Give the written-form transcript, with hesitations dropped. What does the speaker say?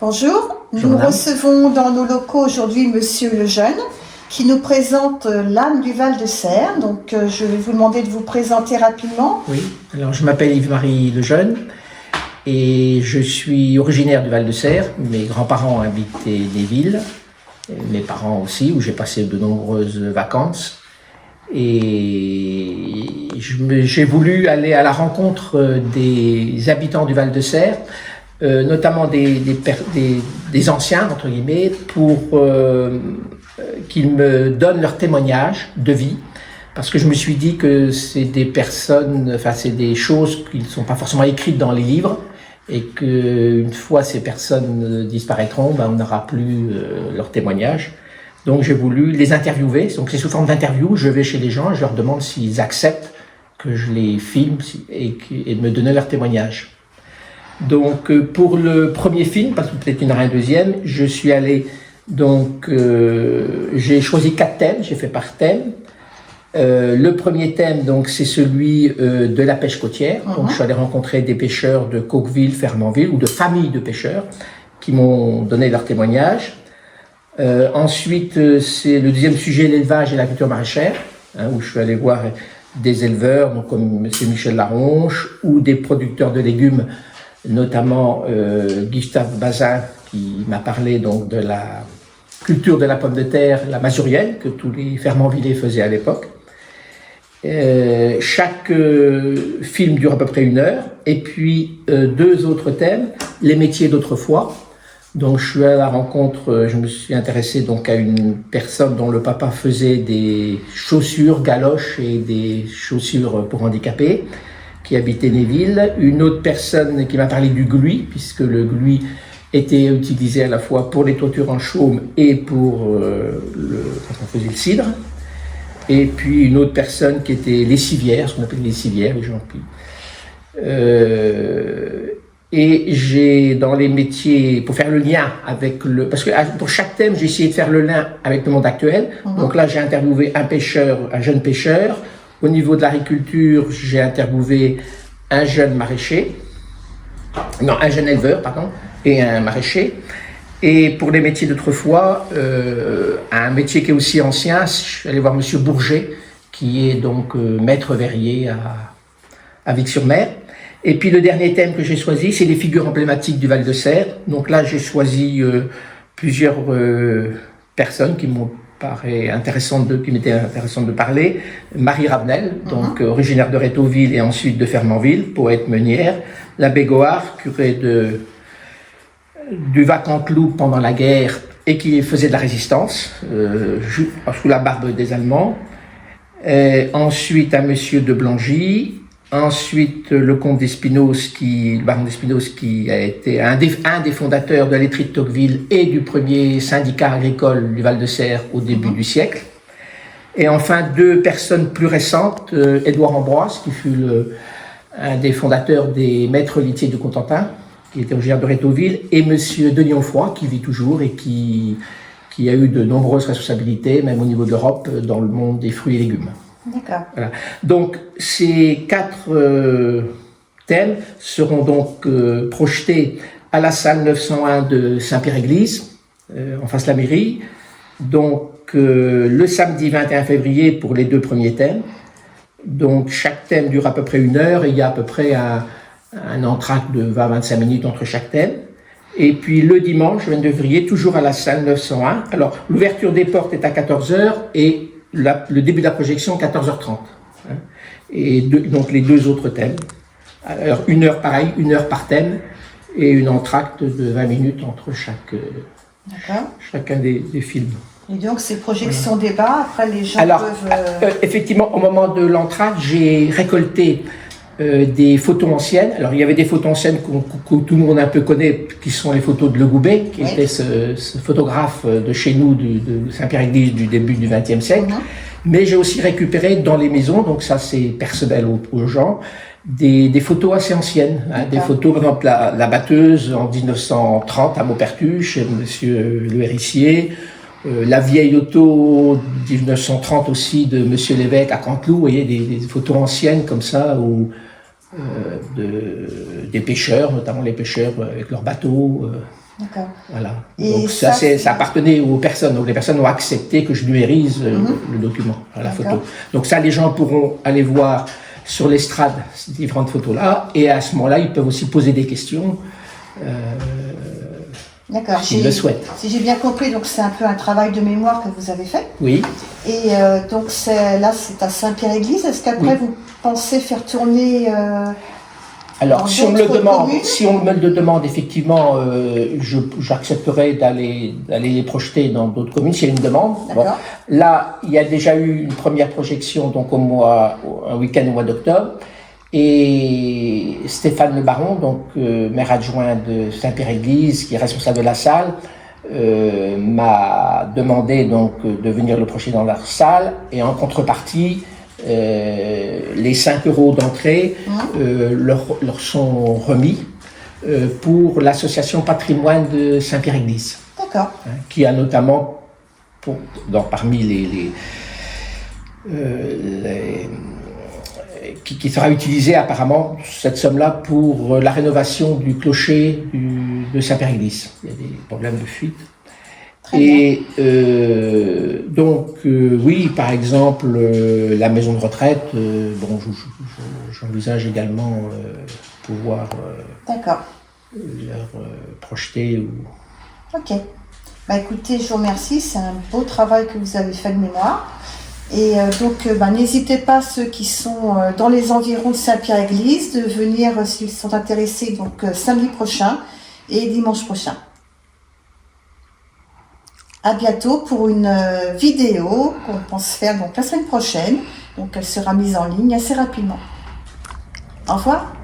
Bonjour, nous recevons dans nos locaux aujourd'hui Monsieur Lejeune qui nous présente l'âme du Val-de-Serre. Donc je vais vous demander de vous présenter rapidement. Oui, alors je m'appelle Yves-Marie Lejeune et je suis originaire du Val-de-Serre. Mes grands-parents habitaient Néville, mes parents aussi, où j'ai passé de nombreuses vacances. Et j'ai voulu aller à la rencontre des habitants du Val-de-Serre, notamment des anciens, entre guillemets, pour qu'ils me donnent leur témoignage de vie, parce que je me suis dit que c'est des personnes, enfin c'est des choses qui ne sont pas forcément écrites dans les livres, et qu'une fois ces personnes disparaîtront, on n'aura plus leur témoignage. Donc j'ai voulu les interviewer, donc c'est sous forme d'interview, je vais chez les gens, je leur demande s'ils acceptent que je les filme et de me donner leur témoignage. Donc pour le premier film, parce que peut-être qu'il y en aura un deuxième, je suis allé, donc j'ai choisi 4 thèmes, j'ai fait par thème. Le premier thème, donc c'est celui de la pêche côtière. Donc je suis allé rencontrer des pêcheurs de Coqueville, Fernandville, ou de familles de pêcheurs qui m'ont donné leur témoignage. Ensuite, c'est le deuxième sujet, l'élevage et la culture maraîchère, où je suis allé voir des éleveurs, donc comme M. Michel Laronche, ou des producteurs de légumes, notamment Gustave Bazin, qui m'a parlé donc de la culture de la pomme de terre, la masurienne, que tous les Fernandvillais faisaient à l'époque. Chaque film dure à peu près 1 heure, et puis 2 autres thèmes, les métiers d'autrefois. Donc je suis à la rencontre, je me suis intéressé donc à une personne dont le papa faisait des chaussures, galoches et des chaussures pour handicapés, qui habitait Néville. Une autre personne qui m'a parlé du gluis, puisque le gluis était utilisé à la fois pour les toitures en chaume et pour quand on faisait le cidre. Et puis une autre personne qui était lessivière, ce qu'on appelle lessivière, les gens qui... Et j'ai dans les métiers, pour faire le lien avec le... Parce que pour chaque thème, j'ai essayé de faire le lien avec le monde actuel. Donc là, j'ai interviewé un pêcheur, un jeune pêcheur. Au niveau de l'agriculture, j'ai interviewé un jeune maraîcher. Non, un jeune éleveur, pardon, et un maraîcher. Et pour les métiers d'autrefois, un métier qui est aussi ancien, je suis allé voir Monsieur Bourget, qui est donc maître verrier à Vic-sur-Mer. Et puis le dernier thème que j'ai choisi, c'est les figures emblématiques du Val-de-Serre. Donc là, j'ai choisi plusieurs personnes qui m'ont paru intéressantes de parler. Marie Ravenel, donc originaire de Rétauville et ensuite de Fernandville, poète meunière. L'abbé Gohard, curé du Vacanteloup pendant la guerre et qui faisait de la résistance sous la barbe des Allemands. Ensuite, un monsieur de Blangy. Ensuite, le comte d'Espinosse, le baron d'Espinosse, qui a été un des fondateurs de la laiterie de Tocqueville et du premier syndicat agricole du Val-de-Serre au début du siècle. Et enfin, 2 personnes plus récentes, Édouard Ambroise, qui fut un des fondateurs des maîtres litiers de Cotentin, qui était originaire de Rétauville, et monsieur Denis Onfroy, qui vit toujours et qui a eu de nombreuses responsabilités, même au niveau de l'Europe, dans le monde des fruits et légumes. D'accord. Voilà. Donc ces 4 thèmes seront donc projetés à la salle 901 de Saint-Pierre-Église, en face de la mairie. Donc le samedi 21 février pour les 2 premiers thèmes. Donc chaque thème dure à peu près 1 heure et il y a à peu près un entracte de 20-25 minutes entre chaque thème. Et puis le dimanche 22 février, toujours à la salle 901. Alors l'ouverture des portes est à 14h et le début de la projection 14h30. Et donc les 2 autres thèmes. Alors 1 heure pareil, 1 heure par thème et une entracte de 20 minutes entre chacun des films. Et donc ces projections débat, après les gens peuvent... Alors effectivement, au moment de l'entracte, j'ai récolté des photos anciennes. Alors il y avait des photos anciennes que tout le monde un peu connaît, qui sont les photos de Le Goubet, qui était ce photographe de chez nous, de Saint-Pierre-Église du début du XXe siècle. Mais j'ai aussi récupéré dans les maisons, donc ça c'est personnel aux gens, des photos assez anciennes. Des photos, par exemple la batteuse en 1930 à Maupertuis, chez Monsieur Le Hérisseau. La vieille auto 1930 aussi de Monsieur Lévesque à Canteloup, vous voyez, des photos anciennes comme ça, où des pêcheurs, notamment les pêcheurs avec leurs bateaux. Voilà. Et donc ça appartenait aux personnes. Donc les personnes ont accepté que je numérise le document, la photo. Donc ça, les gens pourront aller voir sur l'estrade ces différentes photos-là, et à ce moment-là, ils peuvent aussi poser des questions. D'accord. S'ils le souhaitent. Si j'ai bien compris, donc c'est un peu un travail de mémoire que vous avez fait. Oui. Et donc là, c'est à Saint-Pierre-Église. Est-ce qu'après vous pensez faire tourner alors, si on me le demande, effectivement, j'accepterai d'aller les projeter dans d'autres communes s'il y a une demande. Bon, là, il y a déjà eu une première projection, donc un week-end au mois d'octobre. Et Stéphane Le Baron, donc maire adjoint de Saint-Pierre-Église, qui est responsable de la salle, m'a demandé donc de venir le projeter dans leur salle, et en contrepartie, les 5 € d'entrée leur sont remis pour l'association Patrimoine de Saint-Pierre-Église. D'accord. Qui a notamment, parmi qui sera utilisée apparemment, cette somme-là, pour la rénovation du clocher de Saint-Pierre-Église. Il y a des problèmes de fuite. Et oui, par exemple, la maison de retraite, j'envisage également pouvoir leur projeter. Ok. Bah écoutez, je vous remercie, c'est un beau travail que vous avez fait de mémoire. Et n'hésitez pas, ceux qui sont dans les environs de Saint-Pierre-Église, de venir, s'ils sont intéressés, donc samedi prochain et dimanche prochain. À bientôt pour une vidéo qu'on pense faire donc la semaine prochaine. Donc elle sera mise en ligne assez rapidement. Au revoir.